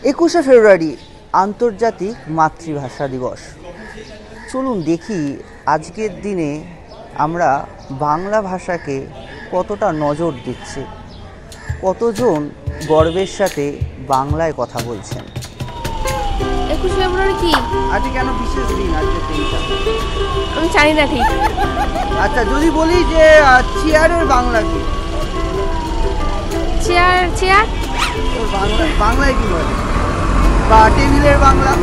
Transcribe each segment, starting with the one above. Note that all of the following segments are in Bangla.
21শে ফেব্রুয়ারি আন্তর্জাতিক মাতৃভাষা দিবস। চলুন দেখি আজকের দিনে আমরা বাংলা ভাষাকে কতটা নজর দিচ্ছি, কতজন গর্বের সাথে বাংলায় কথা বলছেন। 21 ফেব্রুয়ারি কি আজকে কেন বিশেষ দিন আজকের দিনটা? আমি জানি না ঠিক। আচ্ছা, যদি বলি যে চেয়ারের বাংলা কি? চেয়ার চেয়ার ওর বাংলায় কি বলে? বা টেবিলের বাংলা?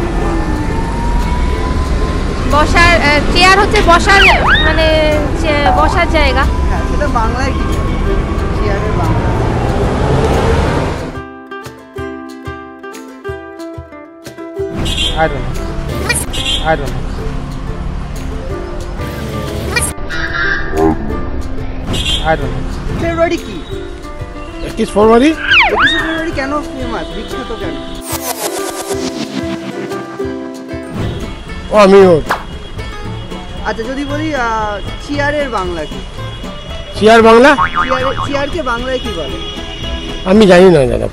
বসার চেয়ার হচ্ছে বসার, মানে বসার জায়গা। হ্যাঁ, সেটা বাংলায় কি বলে? চেয়ারের বাংলা I don't know. ফেব্রুয়ারি কি? 21 ফেব্রুয়ারি। 21শে ফেব্রুয়ারি কেন ফেমাস, বিখ্যাত কেন? আচ্ছা, যদি বলি চেয়ারের বাংলা কি? চেয়ার বাংলা? চেয়ারকে বাংলায় কি বলে? আমি জানি না দাদা।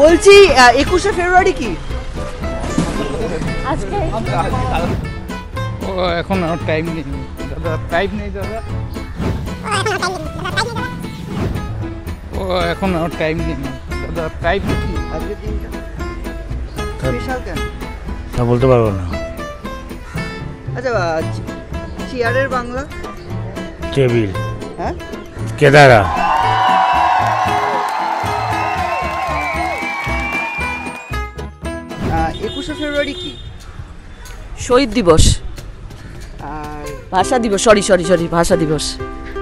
বলছি 21শে ফেব্রুয়ারি কি? আজকে ও এখন আর টাইম নেই দাদা, টাইম নেই দাদা। ও এখন আর টাইম নেই দাদা, টাইম কি? আজকের দিনটা স্পেশাল কেন? তা বলতে পারবো না। আচ্ছা, চেয়ারের বাংলা? টেবিল। হ্যাঁ, কেদারা। 21শে ফেব্রুয়ারি কি? শহীদ দিবস, আর ভাষা দিবস, সরি ভাষা দিবস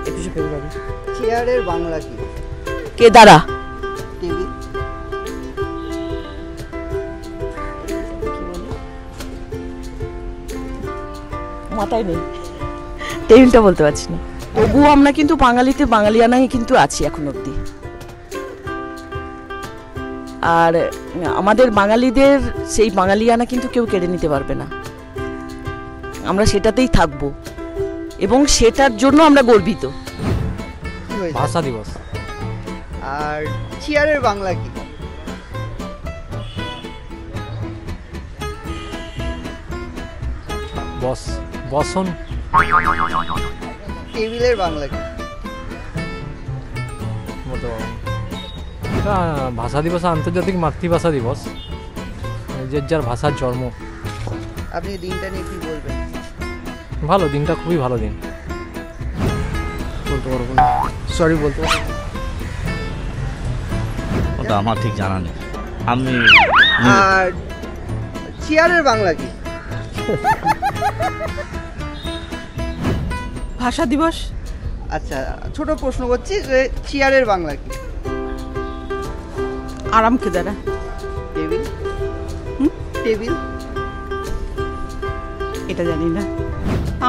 21শে ফেব্রুয়ারি। চেয়ারের বাংলা কি? কেদারা। টেবিল? মাথায় নেই, টেবিলটা বলতে পারছি না। তবুও আমরা কিন্তু বাঙালিতে বাঙালিয়ানাই কিন্তু আছি এখন অবধি। আর আমাদের বাঙালিদের সেই বাঙালিয়ানা কিন্তু কেউ কেড়ে নিতে পারবে না। আমরা সেটাতেই থাকবো এবং সেটার জন্য আমরা গর্বিত। কি হয়েছে? ভাষা দিবস। আর চেয়ারের বাংলা কি? বসন। টেবিলের বাংলা কি? ভাষা দিবস আন্তর্জাতিক মাতৃভাষা দিবস, যে যার ভাষার জন্ম। আপনি দিনটা নিয়ে কি বলবেন? ভালো দিনটা, খুবই ভালো দিন। বলতে পারবো না, সরি বলতে পারবো না। ওটা আমার ঠিক জানা নেই। আমি আর চেয়ারের বাংলা কি? ভাষা দিবস। আচ্ছা, ছোট প্রশ্ন করছি যে চেয়ারের বাংলা কি? আরাম কেদারা। টেবিল? টেবিল এটা জানি না।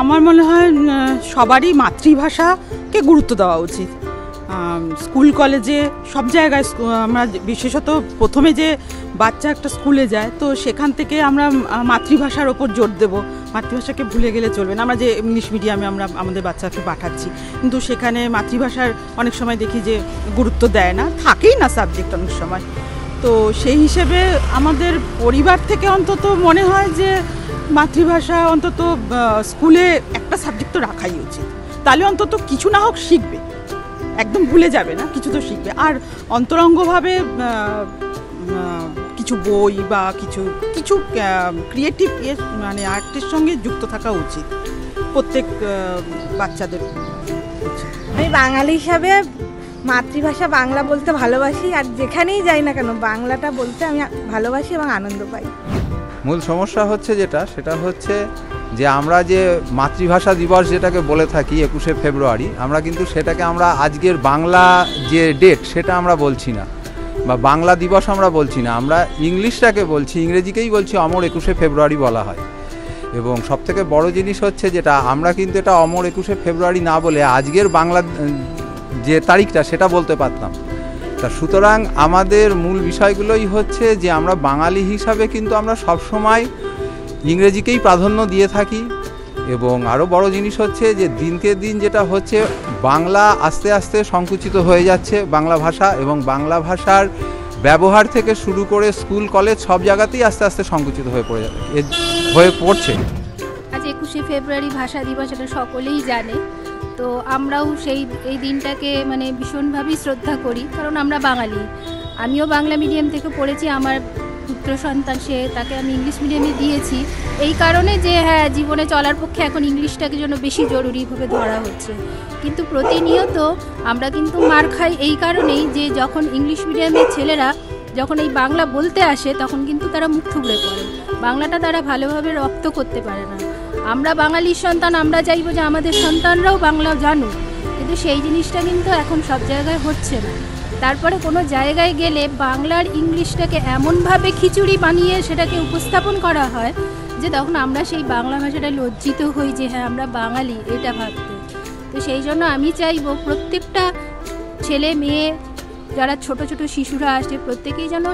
আমার মনে হয় সবারই মাতৃভাষাকে গুরুত্ব দেওয়া উচিত। স্কুল কলেজে সব জায়গায় আমরা বিশেষত প্রথমে যে বাচ্চা একটা স্কুলে যায়, তো সেখান থেকে আমরা মাতৃভাষার ওপর জোর দেব। মাতৃভাষাকে ভুলে গেলে চলবে না। আমরা যে ইংলিশ মিডিয়ামে আমরা আমাদের বাচ্চাকে পাঠাচ্ছি, কিন্তু সেখানে মাতৃভাষার অনেক সময় দেখি যে গুরুত্ব দেয় না, থাকেই না সাবজেক্ট অনেক সময়। তো সেই হিসেবে আমাদের পরিবার থেকে অন্তত মনে হয় যে মাতৃভাষা অন্তত স্কুলে একটা সাবজেক্ট তো রাখাই উচিত। তাহলে অন্তত কিছু না হোক শিখবে, একদম ভুলে যাবে না, কিছু তো শিখবে। আর অন্তরঙ্গভাবে কিছু বই বা কিছু কিছু ক্রিয়েটিভ মানে আর্টের সঙ্গে যুক্ত থাকা উচিত প্রত্যেক বাচ্চাদের। আমি বাঙালি হিসাবে মাতৃভাষা বাংলা বলতে ভালোবাসি, আর যেখানেই যাই না কেন বাংলাটা বলতে আমি ভালোবাসি এবং আনন্দ পাই। মূল সমস্যা হচ্ছে সেটা হচ্ছে যে আমরা যে মাতৃভাষা দিবস যেটাকে বলে থাকি 21শে ফেব্রুয়ারি, আমরা কিন্তু সেটাকে আমরা আজকের বাংলা যে ডেট সেটা আমরা বলছি না, বা বাংলা দিবস আমরা বলছি না, আমরা ইংলিশটাকে বলছি, ইংরেজিকেই বলছি অমর 21শে ফেব্রুয়ারি বলা হয়। এবং সবথেকে বড় জিনিস হচ্ছে যেটা আমরা কিন্তু এটা অমর 21শে ফেব্রুয়ারি না বলে আজকের বাংলা যে তারিখটা সেটা বলতে পারতাম। তা সুতরাং আমাদের মূল বিষয়গুলোই হচ্ছে যে আমরা বাঙালি হিসাবে কিন্তু আমরা সবসময় ইংরেজিকেই প্রাধান্য দিয়ে থাকি। এবং আরও বড় জিনিস হচ্ছে যে দিনকে দিন যেটা হচ্ছে বাংলা আস্তে আস্তে সংকুচিত হয়ে যাচ্ছে বাংলা ভাষা, এবং বাংলা ভাষার ব্যবহার থেকে শুরু করে স্কুল কলেজ সব জায়গাতেই আস্তে আস্তে সংকুচিত হয়ে পড়ছে। আজ 21শে ফেব্রুয়ারি ভাষা দিবস, এটা সকলেই জানে। তো আমরাও এই দিনটাকে মানে ভীষণভাবেই শ্রদ্ধা করি, কারণ আমরা বাঙালি। আমিও বাংলা মিডিয়াম থেকে পড়েছি, আমার পুত্র সন্তান তাকে আমি ইংলিশ মিডিয়ামে দিয়েছি এই কারণে যে হ্যাঁ, জীবনে চলার পক্ষে এখন ইংলিশটাকে জন্য বেশি জরুরিভাবে ধরা হচ্ছে। কিন্তু প্রতিনিয়ত আমরা কিন্তু মার খাই এই কারণেই যে যখন ইংলিশ মিডিয়ামের ছেলেরা যখন এই বাংলা বলতে আসে তখন কিন্তু তারা মুখ থুবড়ে পড়ে, বাংলাটা তারা ভালোভাবে রপ্ত করতে পারে না। আমরা বাঙালির সন্তান, আমরা চাইবো যে আমাদের সন্তানরাও বাংলা জানুক, কিন্তু সেই জিনিসটা কিন্তু এখন সব জায়গায় হচ্ছে না। তারপরে কোনো জায়গায় গেলে বাংলার ইংলিশটাকে এমনভাবে খিচুড়ি বানিয়ে সেটাকে উপস্থাপন করা হয় যে তখন আমরা সেই বাংলা ভাষাটা লজ্জিত হই যে হ্যাঁ, আমরা বাঙালি, এটা ভাবতে। তো সেই জন্য আমি চাইবো প্রত্যেকটা ছেলে মেয়ে যারা ছোট ছোট শিশুরা আসে প্রত্যেকেই যেন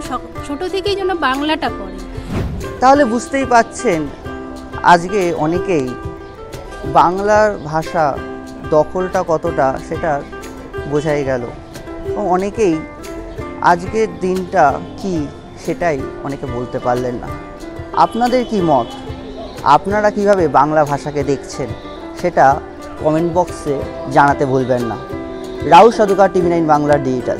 ছোট থেকেই যেন বাংলাটা পড়ে। তাহলে বুঝতেই পাচ্ছেন আজকে অনেকেই বাংলার ভাষা দখলটা কতটা সেটা বোঝাই গেল, এবং অনেকেই আজকের দিনটা কি সেটাই অনেকে বলতে পারলেন না। আপনাদের কি মত, আপনারা কিভাবে বাংলা ভাষাকে দেখছেন সেটা কমেন্ট বক্সে জানাতে ভুলবেন না। Rahul সাধুকা, TV9 Bangla digital.